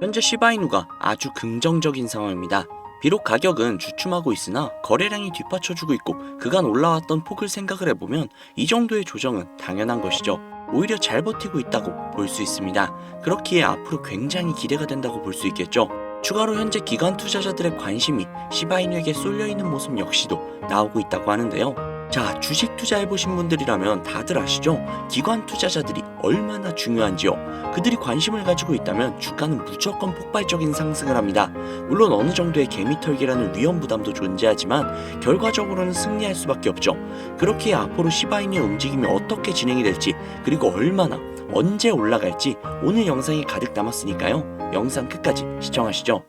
현재 시바이누가 아주 긍정적인 상황입니다. 비록 가격은 주춤하고 있으나 거래량이 뒷받쳐주고 있고 그간 올라왔던 폭을 생각을 해보면 이 정도의 조정은 당연한 것이죠. 오히려 잘 버티고 있다고 볼 수 있습니다. 그렇기에 앞으로 굉장히 기대가 된다고 볼 수 있겠죠. 추가로 현재 기관 투자자들의 관심이 시바이누에게 쏠려있는 모습 역시도 나오고 있다고 하는데요. 자, 주식 투자해보신 분들이라면 다들 아시죠? 기관 투자자들이 얼마나 중요한지요. 그들이 관심을 가지고 있다면 주가는 무조건 폭발적인 상승을 합니다. 물론 어느 정도의 개미털기라는 위험 부담도 존재하지만 결과적으로는 승리할 수밖에 없죠. 그렇기에 앞으로 시바이누의 움직임이 어떻게 진행이 될지, 그리고 얼마나 언제 올라갈지 오늘 영상이 가득 담았으니까요. 영상 끝까지 시청하시죠.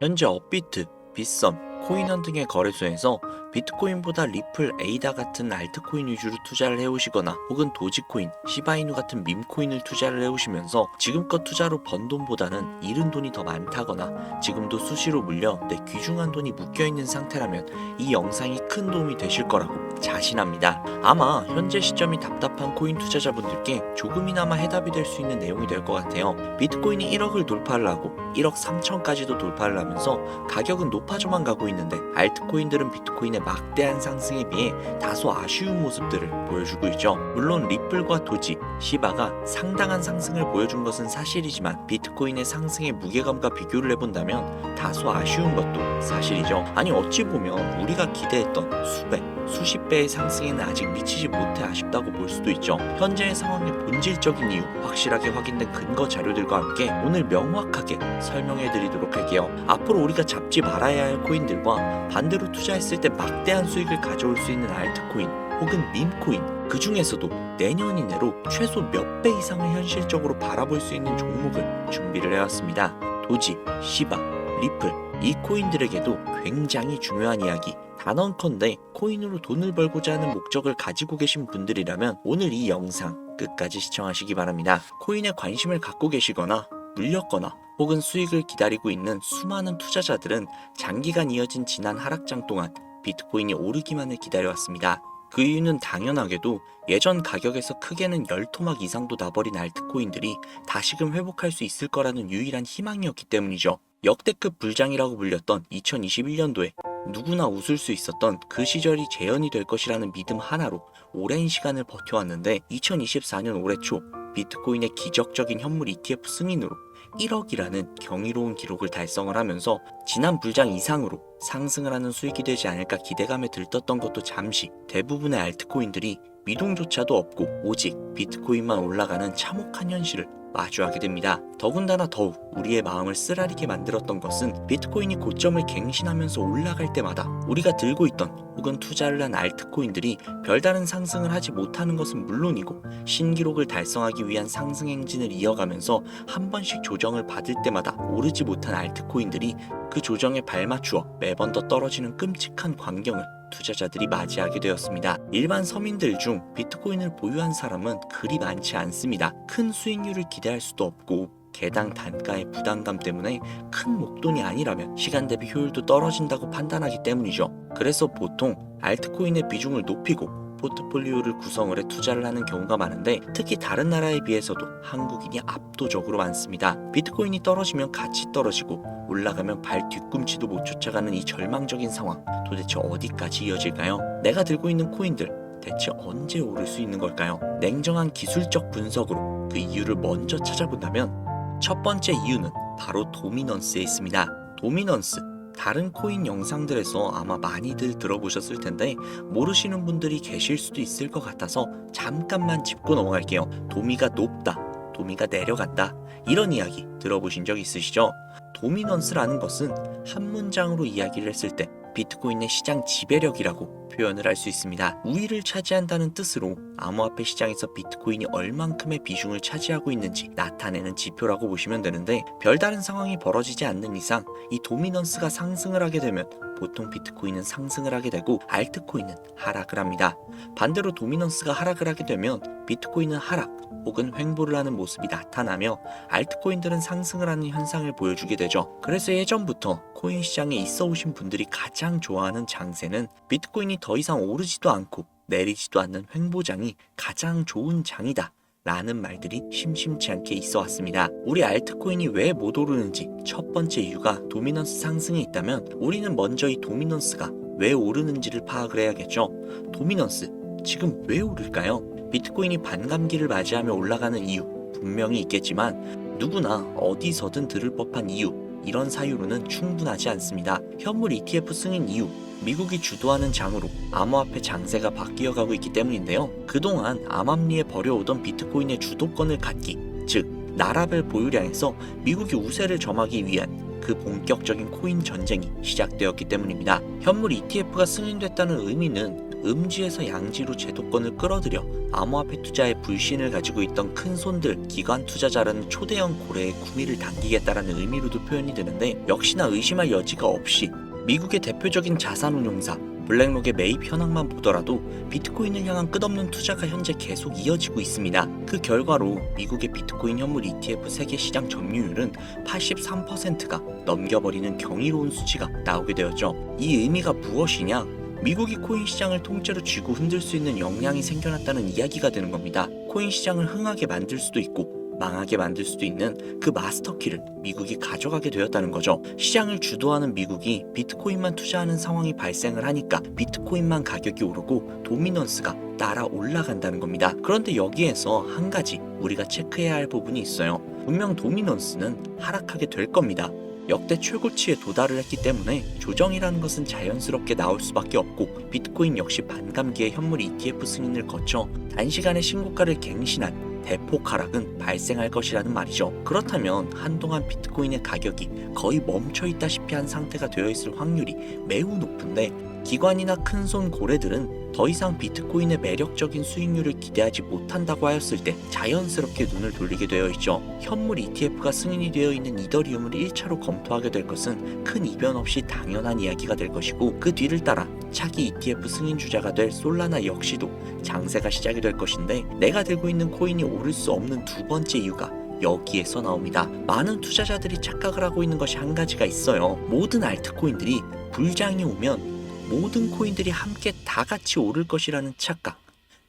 현재 업비트, 빗썸, 코인원 등의 거래소에서 비트코인보다 리플, 에이다 같은 알트코인 위주로 투자를 해오시거나 혹은 도지코인, 시바이누 같은 밈코인을 투자를 해오시면서 지금껏 투자로 번 돈보다는 잃은 돈이 더 많다거나 지금도 수시로 물려 내 귀중한 돈이 묶여있는 상태라면 이 영상이 큰 도움이 되실 거라고 자신합니다. 아마 현재 시점이 답답한 코인 투자자분들께 조금이나마 해답이 될 수 있는 내용이 될 것 같아요. 비트코인이 1억을 돌파를 하고 1억 3천까지도 돌파를 하면서 가격은 높아져만 가고 있는데 알트코인들은 비트코인의 막대한 상승에 비해 다소 아쉬운 모습들을 보여주고 있죠. 물론 리플과 도지, 시바가 상당한 상승을 보여준 것은 사실이지만 비트코인의 상승의 무게감과 비교를 해본다면 다소 아쉬운 것도 사실이죠. 아니 어찌 보면 우리가 기대했던 수백, 수십 배의 상승에는 아직 미치지 못해 아쉽다고 볼 수도 있죠. 현재의 상황의 본질적인 이유, 확실하게 확인된 근거 자료들과 함께 오늘 명확하게 설명해 드리도록 할게요. 앞으로 우리가 잡지 말아야 할 코인들과 반대로 투자했을 때 막대한 수익을 가져올 수 있는 알트코인 혹은 밈코인, 그 중에서도 내년 이내로 최소 몇 배 이상을 현실적으로 바라볼 수 있는 종목을 준비를 해왔습니다. 도지, 시바, 리플, 이 코인들에게도 굉장히 중요한 이야기, 단언컨대 코인으로 돈을 벌고자 하는 목적을 가지고 계신 분들이라면 오늘 이 영상 끝까지 시청하시기 바랍니다. 코인에 관심을 갖고 계시거나 물렸거나 혹은 수익을 기다리고 있는 수많은 투자자들은 장기간 이어진 지난 하락장 동안 비트코인이 오르기만을 기다려왔습니다. 그 이유는 당연하게도 예전 가격에서 크게는 10토막 이상도 나버린 알트코인들이 다시금 회복할 수 있을 거라는 유일한 희망이었기 때문이죠. 역대급 불장이라고 불렸던 2021년도에 누구나 웃을 수 있었던 그 시절이 재현이 될 것이라는 믿음 하나로 오랜 시간을 버텨왔는데 2024년 올해 초 비트코인의 기적적인 현물 ETF 승인으로 1억이라는 경이로운 기록을 달성을 하면서 지난 불장 이상으로 상승을 하는 수익이 되지 않을까 기대감에 들떴던 것도 잠시 대부분의 알트코인들이 미동조차도 없고 오직 비트코인만 올라가는 참혹한 현실을 마주하게 됩니다. 더군다나 더욱 우리의 마음을 쓰라리게 만들었던 것은 비트코인이 고점을 갱신하면서 올라갈 때마다 우리가 들고 있던 혹은 투자를 한 알트코인들이 별다른 상승을 하지 못하는 것은 물론이고 신기록을 달성하기 위한 상승 행진을 이어가면서 한 번씩 조정을 받을 때마다 오르지 못한 알트코인들이 그 조정에 발맞추어 매번 더 떨어지는 끔찍한 광경을 투자자들이 맞이하게 되었습니다. 일반 서민들 중 비트코인을 보유한 사람은 그리 많지 않습니다. 큰 수익률을 기대할 수도 없고 개당 단가의 부담감 때문에 큰 목돈이 아니라면 시간 대비 효율도 떨어진다고 판단하기 때문이죠. 그래서 보통 알트코인의 비중을 높이고 포트폴리오를 구성을 해 투자를 하는 경우가 많은데 특히 다른 나라에 비해서도 한국인이 압도적으로 많습니다. 비트코인이 떨어지면 같이 떨어지고 올라가면 발 뒤꿈치도 못 쫓아가는 이 절망적인 상황, 도대체 어디까지 이어질까요? 내가 들고 있는 코인들 대체 언제 오를 수 있는 걸까요? 냉정한 기술적 분석으로 그 이유를 먼저 찾아본다면 첫 번째 이유는 바로 도미넌스에 있습니다. 도미넌스, 다른 코인 영상들에서 아마 많이들 들어보셨을 텐데 모르시는 분들이 계실 수도 있을 것 같아서 잠깐만 짚고 넘어갈게요. 도미가 높다, 도미가 내려간다, 이런 이야기 들어보신 적 있으시죠? 도미넌스라는 것은 한 문장으로 이야기를 했을 때 비트코인의 시장 지배력이라고 표현을 할 수 있습니다. 우위를 차지한다는 뜻으로 암호화폐 시장에서 비트코인이 얼만큼의 비중을 차지하고 있는지 나타내는 지표라고 보시면 되는데 별다른 상황이 벌어지지 않는 이상 이 도미넌스가 상승을 하게 되면 보통 비트코인은 상승을 하게 되고 알트코인은 하락을 합니다. 반대로 도미넌스가 하락을 하게 되면 비트코인은 하락 혹은 횡보를 하는 모습이 나타나며 알트코인들은 상승을 하는 현상을 보여주게 되죠. 그래서 예전부터 코인 시장에 있어 오신 분들이 가장 좋아하는 장세는 비트코인이 더 이상 오르지도 않고 내리지도 않는 횡보장이 가장 좋은 장이다 라는 말들이 심심치 않게 있어 왔습니다. 우리 알트코인이 왜 못 오르는지 첫 번째 이유가 도미넌스 상승에 있다면 우리는 먼저 이 도미넌스가 왜 오르는지를 파악을 해야겠죠. 도미넌스, 지금 왜 오를까요? 비트코인이 반감기를 맞이하며 올라가는 이유 분명히 있겠지만 누구나 어디서든 들을 법한 이유, 이런 사유로는 충분하지 않습니다. 현물 ETF 승인 이유, 미국이 주도하는 장으로 암호화폐 장세가 바뀌어가고 있기 때문인데요. 그동안 암암리에 벌여오던 비트코인의 주도권을 갖기, 즉 나라별 보유량에서 미국이 우세를 점하기 위한 그 본격적인 코인 전쟁이 시작되었기 때문입니다. 현물 ETF가 승인됐다는 의미는 음지에서 양지로 제도권을 끌어들여 암호화폐 투자에 불신을 가지고 있던 큰 손들, 기관 투자자라는 초대형 고래의 구미를 당기겠다라는 의미로도 표현이 되는데, 역시나 의심할 여지가 없이 미국의 대표적인 자산운용사 블랙록의 매입 현황만 보더라도 비트코인을 향한 끝없는 투자가 현재 계속 이어지고 있습니다. 그 결과로 미국의 비트코인 현물 ETF 세계 시장 점유율은 83%가 넘겨버리는 경이로운 수치가 나오게 되었죠. 이 의미가 무엇이냐? 미국이 코인 시장을 통째로 쥐고 흔들 수 있는 역량이 생겨났다는 이야기가 되는 겁니다. 코인 시장을 흥하게 만들 수도 있고 망하게 만들 수도 있는 그 마스터키를 미국이 가져가게 되었다는 거죠. 시장을 주도하는 미국이 비트코인만 투자하는 상황이 발생을 하니까 비트코인만 가격이 오르고 도미넌스가 따라 올라간다는 겁니다. 그런데 여기에서 한 가지 우리가 체크해야 할 부분이 있어요. 분명 도미넌스는 하락하게 될 겁니다. 역대 최고치에 도달을 했기 때문에 조정이라는 것은 자연스럽게 나올 수밖에 없고, 비트코인 역시 반감기에 현물 ETF 승인을 거쳐 단시간에 신고가를 갱신한 대폭 하락은 발생할 것이라는 말이죠. 그렇다면 한동안 비트코인의 가격이 거의 멈춰있다시피 한 상태가 되어 있을 확률이 매우 높은데, 기관이나 큰손 고래들은 더 이상 비트코인의 매력적인 수익률을 기대하지 못한다고 하였을 때 자연스럽게 눈을 돌리게 되어 있죠. 현물 ETF가 승인이 되어 있는 이더리움을 1차로 검토하게 될 것은 큰 이변 없이 당연한 이야기가 될 것이고, 그 뒤를 따라 차기 ETF 승인 주자가 될 솔라나 역시도 장세가 시작이 될 것인데, 내가 들고 있는 코인이 오를 수 없는 두 번째 이유가 여기에서 나옵니다. 많은 투자자들이 착각을 하고 있는 것이 한 가지가 있어요. 모든 알트코인들이 불장이 오면 모든 코인들이 함께 다 같이 오를 것이라는 착각.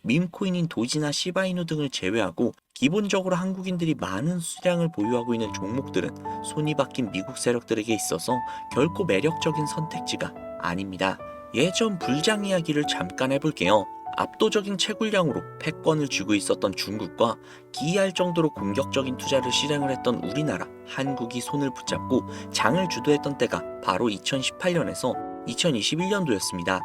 밈코인인 도지나 시바이누 등을 제외하고 기본적으로 한국인들이 많은 수량을 보유하고 있는 종목들은 손이 바뀐 미국 세력들에게 있어서 결코 매력적인 선택지가 아닙니다. 예전 불장 이야기를 잠깐 해볼게요. 압도적인 채굴량으로 패권을 쥐고 있었던 중국과 기이할 정도로 공격적인 투자를 실행을 했던 우리나라, 한국이 손을 붙잡고 장을 주도했던 때가 바로 2018년에서 2021년도였습니다.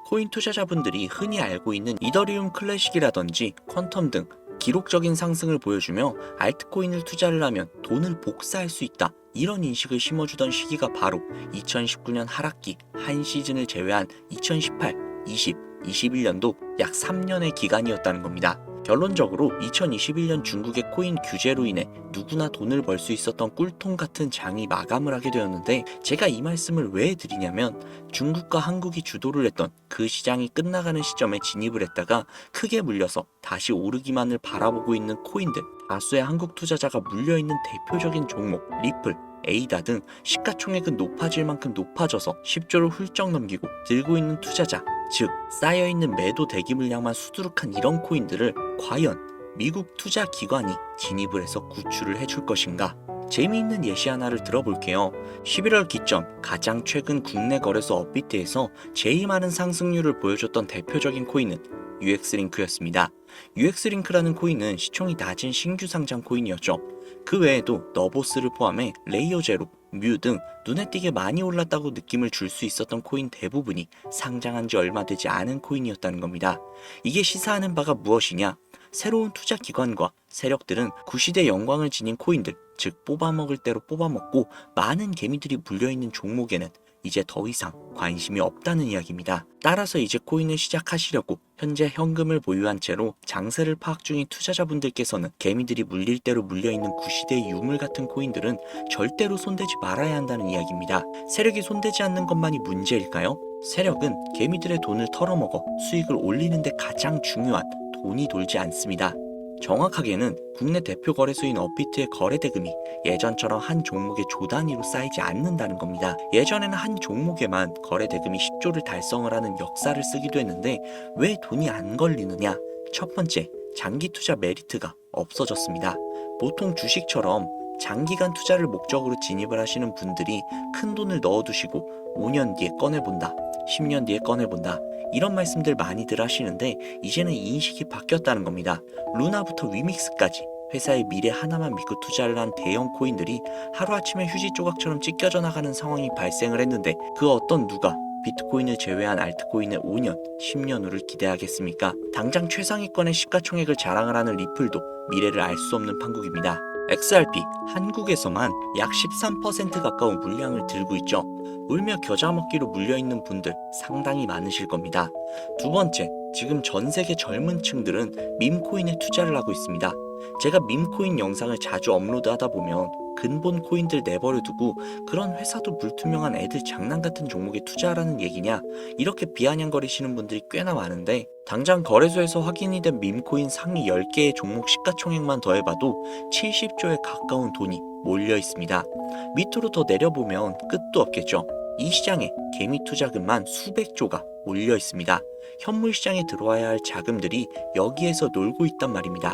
코인 투자자분들이 흔히 알고 있는 이더리움 클래식이라든지 퀀텀 등 기록적인 상승을 보여주며 알트코인을 투자를 하면 돈을 복사할 수 있다, 이런 인식을 심어주던 시기가 바로 2019년 하락기 한 시즌을 제외한 2018, 20, 21년도 약 3년의 기간이었다는 겁니다. 결론적으로 2021년 중국의 코인 규제로 인해 누구나 돈을 벌 수 있었던 꿀통 같은 장이 마감을 하게 되었는데, 제가 이 말씀을 왜 드리냐면, 중국과 한국이 주도를 했던 그 시장이 끝나가는 시점에 진입을 했다가 크게 물려서 다시 오르기만을 바라보고 있는 코인들, 다수의 한국 투자자가 물려있는 대표적인 종목 리플, 에이다 등 시가총액은 높아질 만큼 높아져서 10조를 훌쩍 넘기고 들고 있는 투자자, 즉 쌓여있는 매도 대기 물량만 수두룩한 이런 코인들을 과연 미국 투자 기관이 진입을 해서 구출을 해줄 것인가? 재미있는 예시 하나를 들어볼게요. 11월 기점 가장 최근 국내 거래소 업비트에서 제일 많은 상승률을 보여줬던 대표적인 코인은 UX링크였습니다. UX링크라는 코인은 시총이 낮은 신규 상장 코인이었죠. 그 외에도 너보스를 포함해 레이어제로, 뮤 등 눈에 띄게 많이 올랐다고 느낌을 줄 수 있었던 코인 대부분이 상장한 지 얼마 되지 않은 코인이었다는 겁니다. 이게 시사하는 바가 무엇이냐? 새로운 투자 기관과 세력들은 구시대 영광을 지닌 코인들, 즉 뽑아먹을 대로 뽑아먹고 많은 개미들이 물려있는 종목에는 이제 더 이상 관심이 없다는 이야기입니다. 따라서 이제 코인을 시작하시려고 현재 현금을 보유한 채로 장세를 파악 중인 투자자분들께서는 개미들이 물릴 대로 물려있는 구시대의 유물 같은 코인들은 절대로 손대지 말아야 한다는 이야기입니다. 세력이 손대지 않는 것만이 문제일까요? 세력은 개미들의 돈을 털어먹어 수익을 올리는 데 가장 중요한 돈이 돌지 않습니다. 정확하게는 국내 대표 거래소인 업비트의 거래 대금이 예전처럼 한 종목의 조 단위로 쌓이지 않는다는 겁니다. 예전에는 한 종목에만 거래 대금이 10조를 달성을 하는 역사를 쓰기도 했는데 왜 돈이 안 걸리느냐? 첫 번째, 장기 투자 메리트가 없어졌습니다. 보통 주식처럼 장기간 투자를 목적으로 진입을 하시는 분들이 큰 돈을 넣어두시고 5년 뒤에 꺼내본다, 10년 뒤에 꺼내본다, 이런 말씀들 많이들 하시는데 이제는 인식이 바뀌었다는 겁니다. 루나부터 위믹스까지 회사의 미래 하나만 믿고 투자를 한 대형 코인들이 하루아침에 휴지 조각처럼 찢겨져 나가는 상황이 발생을 했는데 그 어떤 누가 비트코인을 제외한 알트코인의 5년, 10년 후를 기대하겠습니까? 당장 최상위권의 시가총액을 자랑을 하는 리플도 미래를 알 수 없는 판국입니다. XRP, 한국에서만 약 13% 가까운 물량을 들고 있죠. 울며 겨자 먹기로 물려있는 분들 상당히 많으실 겁니다. 두 번째, 지금 전 세계 젊은 층들은 밈코인에 투자를 하고 있습니다. 제가 밈코인 영상을 자주 업로드하다 보면 근본 코인들 내버려 두고 그런 회사도 불투명한 애들 장난 같은 종목에 투자하라는 얘기냐, 이렇게 비아냥거리시는 분들이 꽤나 많은데 당장 거래소에서 확인이 된 밈코인 상위 10개의 종목 시가총액만 더해봐도 70조에 가까운 돈이 몰려 있습니다. 밑으로 더 내려보면 끝도 없겠죠. 이 시장에 개미 투자금만 수백조가 몰려 있습니다. 현물 시장에 들어와야 할 자금들이 여기에서 놀고 있단 말입니다.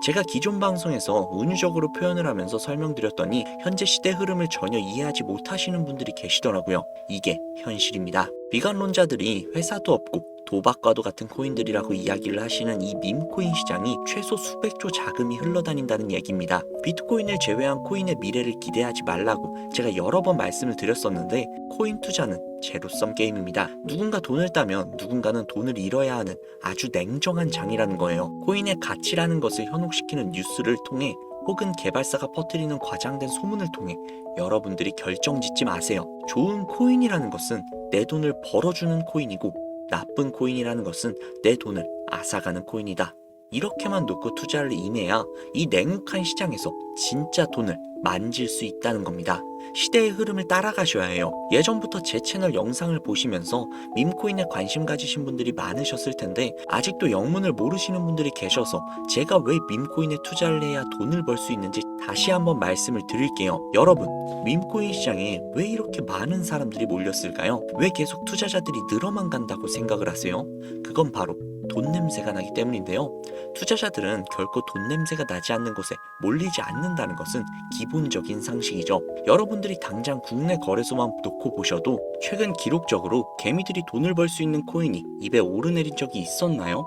제가 기존 방송에서 운유적으로 표현을 하면서 설명드렸더니 현재 시대 흐름을 전혀 이해하지 못하시는 분들이 계시더라고요. 이게 현실입니다. 비관론자들이 회사도 없고 도박과도 같은 코인들이라고 이야기를 하시는 이 밈코인 시장이 최소 수백조 자금이 흘러다닌다는 얘기입니다. 비트코인을 제외한 코인의 미래를 기대하지 말라고 제가 여러 번 말씀을 드렸었는데 코인 투자는 제로섬 게임입니다. 누군가 돈을 따면 누군가는 돈을 잃어야 하는 아주 냉정한 장이라는 거예요. 코인의 가치라는 것을 현혹시키는 뉴스를 통해 혹은 개발사가 퍼뜨리는 과장된 소문을 통해 여러분들이 결정짓지 마세요. 좋은 코인이라는 것은 내 돈을 벌어주는 코인이고 나쁜 코인이라는 것은 내 돈을 앗아가는 코인이다. 이렇게만 놓고 투자를 임해야 이 냉혹한 시장에서 진짜 돈을 만질 수 있다는 겁니다. 시대의 흐름을 따라가셔야 해요. 예전부터 제 채널 영상을 보시면서 밈코인에 관심 가지신 분들이 많으셨을 텐데 아직도 영문을 모르시는 분들이 계셔서 제가 왜 밈코인에 투자를 해야 돈을 벌 수 있는지 다시 한번 말씀을 드릴게요. 여러분, 밈코인 시장에 왜 이렇게 많은 사람들이 몰렸을까요? 왜 계속 투자자들이 늘어만 간다고 생각을 하세요? 그건 바로 돈 냄새가 나기 때문인데요. 투자자들은 결코 돈 냄새가 나지 않는 곳에 몰리지 않는다는 것은 기본적인 상식이죠. 여러분들이 당장 국내 거래소만 놓고 보셔도 최근 기록적으로 개미들이 돈을 벌 수 있는 코인이 입에 오르내린 적이 있었나요?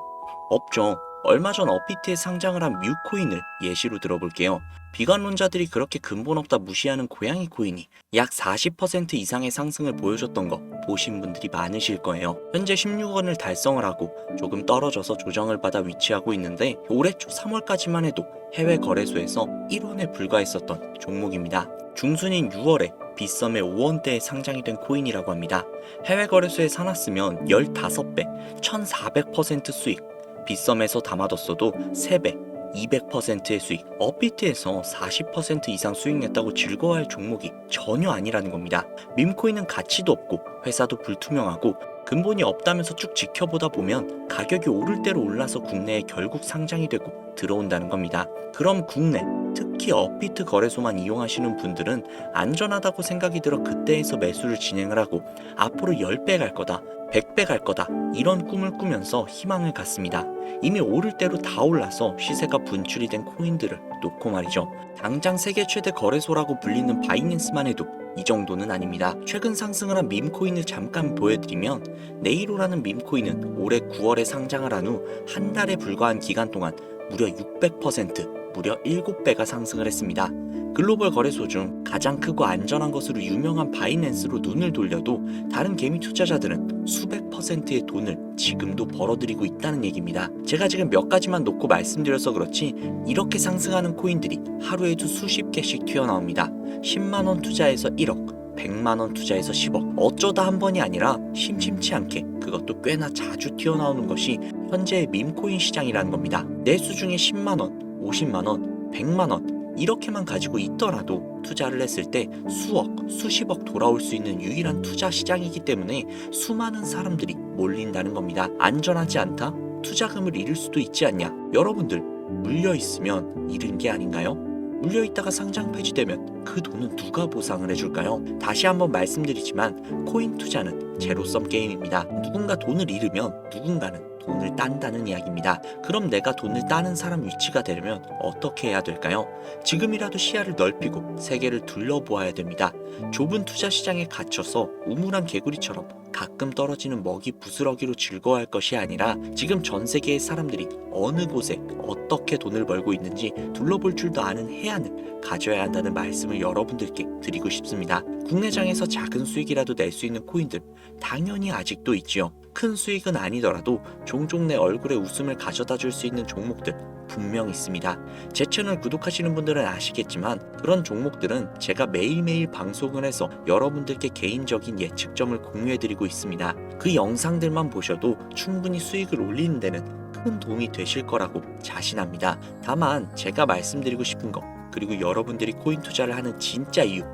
없죠. 얼마 전 업비트에 상장을 한 뮤코인을 예시로 들어볼게요. 비관론자들이 그렇게 근본 없다 무시하는 고양이 코인이 약 40% 이상의 상승을 보여줬던 거 보신 분들이 많으실 거예요. 현재 16원을 달성을 하고 조금 떨어져서 조정을 받아 위치하고 있는데 올해 초 3월까지만 해도 해외 거래소에서 1원에 불과했었던 종목입니다. 중순인 6월에 빗썸에 5원대에 상장이 된 코인이라고 합니다. 해외 거래소에 사놨으면 15배, 1400% 수익, 빗썸에서 담아뒀어도 3배, 200%의 수익, 업비트에서 40% 이상 수익 냈다고 즐거워할 종목이 전혀 아니라는 겁니다. 밈코인은 가치도 없고 회사도 불투명하고 근본이 없다면서 쭉 지켜보다 보면 가격이 오를 대로 올라서 국내에 결국 상장이 되고 들어온다는 겁니다. 그럼 국내, 특히 업비트 거래소만 이용하시는 분들은 안전하다고 생각이 들어 그때에서 매수를 진행을 하고 앞으로 10배 갈 거다, 100배 갈 거다, 이런 꿈을 꾸면서 희망을 갖습니다. 이미 오를 대로 다 올라서 시세가 분출이 된 코인들을 놓고 말이죠. 당장 세계 최대 거래소라고 불리는 바이낸스만 해도 이 정도는 아닙니다. 최근 상승을 한 밈코인을 잠깐 보여드리면 네이로라는 밈코인은 올해 9월에 상장을 한 후 한 달에 불과한 기간 동안 무려 600%, 무려 7배가 상승을 했습니다. 글로벌 거래소 중 가장 크고 안전한 것으로 유명한 바이낸스로 눈을 돌려도 다른 개미 투자자들은 수백 %의 돈을 지금도 벌어들이고 있다는 얘기입니다. 제가 지금 몇 가지만 놓고 말씀드려서 그렇지 이렇게 상승하는 코인들이 하루에도 수십 개씩 튀어나옵니다. 10만원 투자해서 1억, 100만원 투자해서 10억, 어쩌다 한 번이 아니라 심심치 않게 그것도 꽤나 자주 튀어나오는 것이 현재의 밈코인 시장이라는 겁니다. 내수 중에 10만원, 50만원, 100만원 이렇게만 가지고 있더라도 투자를 했을 때 수억, 수십억 돌아올 수 있는 유일한 투자 시장이기 때문에 수많은 사람들이 몰린다는 겁니다. 안전하지 않다? 투자금을 잃을 수도 있지 않냐? 여러분들 물려있으면 잃은 게 아닌가요? 물려있다가 상장 폐지되면 그 돈은 누가 보상을 해줄까요? 다시 한번 말씀드리지만 코인 투자는 제로섬 게임입니다. 누군가 돈을 잃으면 누군가는 돈을 딴다는 이야기입니다. 그럼 내가 돈을 따는 사람 위치가 되려면 어떻게 해야 될까요? 지금이라도 시야를 넓히고 세계를 둘러보아야 됩니다. 좁은 투자 시장에 갇혀서 우물안 개구리처럼 가끔 떨어지는 먹이 부스러기로 즐거워할 것이 아니라 지금 전 세계의 사람들이 어느 곳에 어떻게 돈을 벌고 있는지 둘러볼 줄도 아는 해안을 가져야 한다는 말씀을 여러분들께 드리고 싶습니다. 국내장에서 작은 수익이라도 낼 수 있는 코인들 당연히 아직도 있지요. 큰 수익은 아니더라도 종종 내 얼굴에 웃음을 가져다 줄 수 있는 종목들 분명 있습니다. 제 채널 구독하시는 분들은 아시겠지만 그런 종목들은 제가 매일매일 방송을 해서 여러분들께 개인적인 예측점을 공유해드리고 있습니다. 그 영상들만 보셔도 충분히 수익을 올리는 데는 큰 도움이 되실 거라고 자신합니다. 다만 제가 말씀드리고 싶은 거, 그리고 여러분들이 코인 투자를 하는 진짜 이유,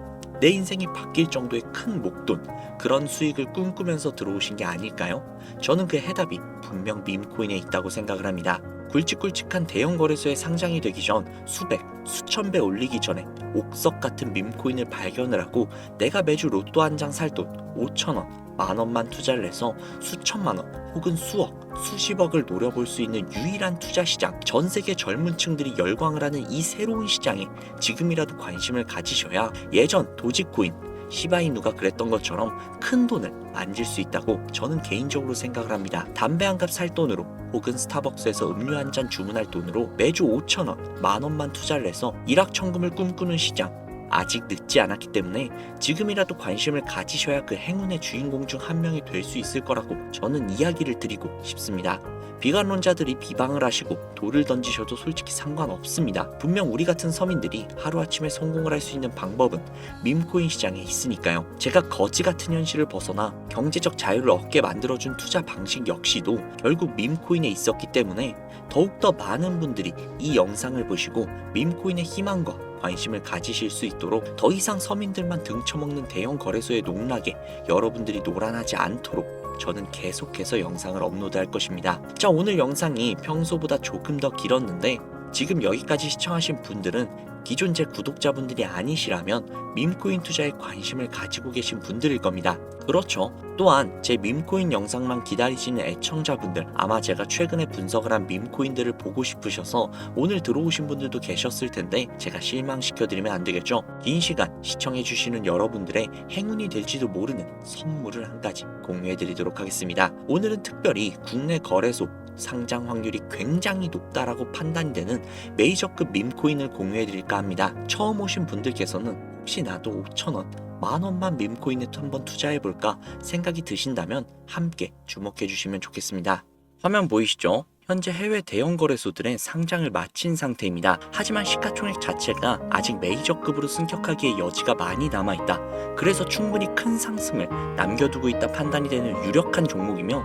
내 인생이 바뀔 정도의 큰 목돈, 그런 수익을 꿈꾸면서 들어오신 게 아닐까요? 저는 그 해답이 분명 밈코인에 있다고 생각을 합니다. 굵직굵직한 대형 거래소에 상장이 되기 전 수백, 수천 배 올리기 전에 옥석 같은 밈코인을 발견을 하고 내가 매주 로또 한 장 살 돈 5,000원, 만원만 투자를 해서 수천만원 혹은 수억, 수십억을 노려볼 수 있는 유일한 투자 시장, 전 세계 젊은 층들이 열광을 하는 이 새로운 시장에 지금이라도 관심을 가지셔야 예전 도지코인, 시바이누가 그랬던 것처럼 큰 돈을 만질 수 있다고 저는 개인적으로 생각을 합니다. 담배 한 갑 살 돈으로 혹은 스타벅스에서 음료 한 잔 주문할 돈으로 매주 5,000원, 만원만 투자를 해서 일확천금을 꿈꾸는 시장, 아직 늦지 않았기 때문에 지금이라도 관심을 가지셔야 그 행운의 주인공 중 한 명이 될 수 있을 거라고 저는 이야기를 드리고 싶습니다. 비관론자들이 비방을 하시고 돌을 던지셔도 솔직히 상관없습니다. 분명 우리 같은 서민들이 하루아침에 성공을 할 수 있는 방법은 밈코인 시장에 있으니까요. 제가 거지 같은 현실을 벗어나 경제적 자유를 얻게 만들어준 투자 방식 역시도 결국 밈코인에 있었기 때문에 더욱더 많은 분들이 이 영상을 보시고 밈코인의 희망과 관심을 가지실 수 있도록 더 이상 서민들만 등쳐먹는 대형 거래소의 농락에 여러분들이 노란하지 않도록 저는 계속해서 영상을 업로드할 것입니다. 자, 오늘 영상이 평소보다 조금 더 길었는데 지금 여기까지 시청하신 분들은 기존 제 구독자분들이 아니시라면 밈코인 투자에 관심을 가지고 계신 분들일 겁니다. 그렇죠. 또한 제 밈코인 영상만 기다리시는 애청자분들, 아마 제가 최근에 분석을 한 밈코인들을 보고 싶으셔서 오늘 들어오신 분들도 계셨을 텐데 제가 실망시켜드리면 안 되겠죠. 긴 시간 시청해주시는 여러분들의 행운이 될지도 모르는 선물을 한 가지 공유해드리도록 하겠습니다. 오늘은 특별히 국내 거래소 상장 확률이 굉장히 높다라고 판단이 되는 메이저급 밈코인을 공유해드릴까 합니다. 처음 오신 분들께서는 혹시 나도 5,000원, 만원만 밈코인에 한번 투자해볼까 생각이 드신다면 함께 주목해주시면 좋겠습니다. 화면 보이시죠? 현재 해외 대형 거래소들의 상장을 마친 상태입니다. 하지만 시가총액 자체가 아직 메이저급으로 승격하기에 여지가 많이 남아있다. 그래서 충분히 큰 상승을 남겨두고 있다 판단이 되는 유력한 종목이며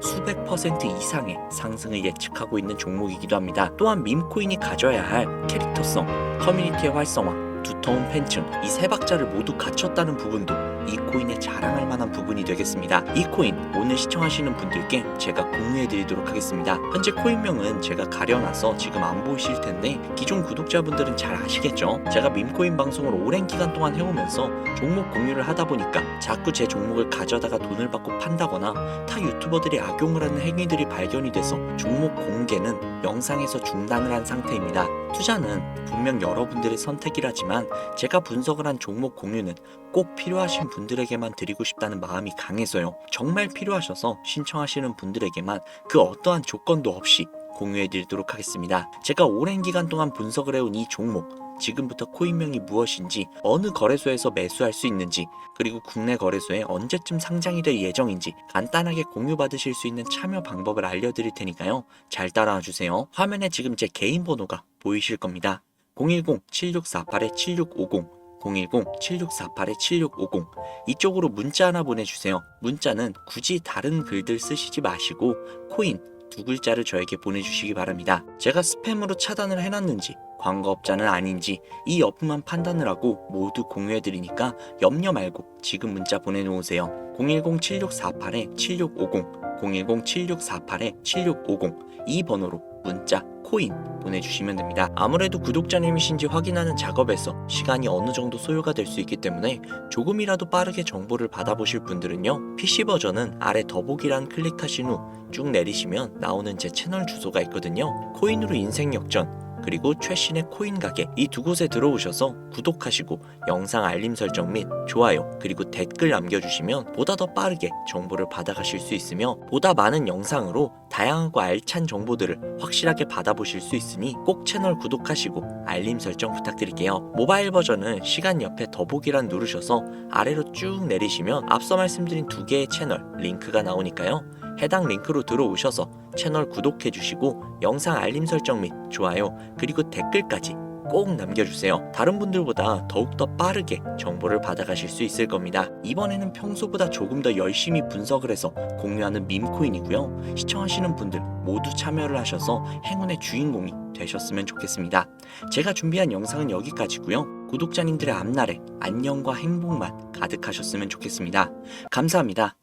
수백%이상의 상승을 예측하고 있는 종목이기도 합니다. 또한 밈코인이 가져야 할 캐릭터성, 커뮤니티의 활성화, 두터운 팬층, 이 세 박자를 모두 갖췄다는 부분도 이 코인에 자랑할 만한 부분이 되겠습니다. 이 코인 오늘 시청하시는 분들께 제가 공유해드리도록 하겠습니다. 현재 코인명은 제가 가려놔서 지금 안 보이실 텐데 기존 구독자분들은 잘 아시겠죠? 제가 밈코인 방송을 오랜 기간 동안 해오면서 종목 공유를 하다 보니까 자꾸 제 종목을 가져다가 돈을 받고 판다거나 타 유튜버들이 악용을 하는 행위들이 발견이 돼서 종목 공개는 영상에서 중단을 한 상태입니다. 투자는 분명 여러분들의 선택이라지만 제가 분석을 한 종목 공유는 꼭 필요하신 분들에게만 드리고 싶다는 마음이 강해서요. 정말 필요하셔서 신청하시는 분들에게만 그 어떠한 조건도 없이 공유해드리도록 하겠습니다. 제가 오랜 기간 동안 분석을 해온 이 종목, 지금부터 코인명이 무엇인지, 어느 거래소에서 매수할 수 있는지, 그리고 국내 거래소에 언제쯤 상장이 될 예정인지 간단하게 공유받으실 수 있는 참여 방법을 알려드릴 테니까요. 잘 따라와 주세요. 화면에 지금 제 개인 번호가 보이실 겁니다. 010-7648-7650, 010-7648-7650 이쪽으로 문자 하나 보내주세요. 문자는 굳이 다른 글들 쓰시지 마시고 코인 두 글자를 저에게 보내주시기 바랍니다. 제가 스팸으로 차단을 해놨는지 광고업자는 아닌지 이 여부만 판단을 하고 모두 공유해드리니까 염려 말고 지금 문자 보내놓으세요. 010-7648-7650, 010-7648-7650 이 번호로 문자 코인 보내주시면 됩니다. 아무래도 구독자님이신지 확인하는 작업에서 시간이 어느 정도 소요가 될 수 있기 때문에 조금이라도 빠르게 정보를 받아보실 분들은요, PC 버전은 아래 더보기란 클릭하신 후 쭉 내리시면 나오는 제 채널 주소가 있거든요. 코인으로 인생 역전 그리고 최신의 코인 가게, 이 두 곳에 들어오셔서 구독하시고 영상 알림 설정 및 좋아요 그리고 댓글 남겨주시면 보다 더 빠르게 정보를 받아가실 수 있으며 보다 많은 영상으로 다양하고 알찬 정보들을 확실하게 받아보실 수 있으니 꼭 채널 구독하시고 알림 설정 부탁드릴게요. 모바일 버전은 시간 옆에 더보기란 누르셔서 아래로 쭉 내리시면 앞서 말씀드린 두 개의 채널 링크가 나오니까요, 해당 링크로 들어오셔서 채널 구독해 주시고 영상 알림 설정 및 좋아요 그리고 댓글까지 꼭 남겨주세요. 다른 분들보다 더욱더 빠르게 정보를 받아가실 수 있을 겁니다. 이번에는 평소보다 조금 더 열심히 분석을 해서 공유하는 밈코인이고요. 시청하시는 분들 모두 참여를 하셔서 행운의 주인공이 되셨으면 좋겠습니다. 제가 준비한 영상은 여기까지고요. 구독자님들의 앞날에 안녕과 행복만 가득하셨으면 좋겠습니다. 감사합니다.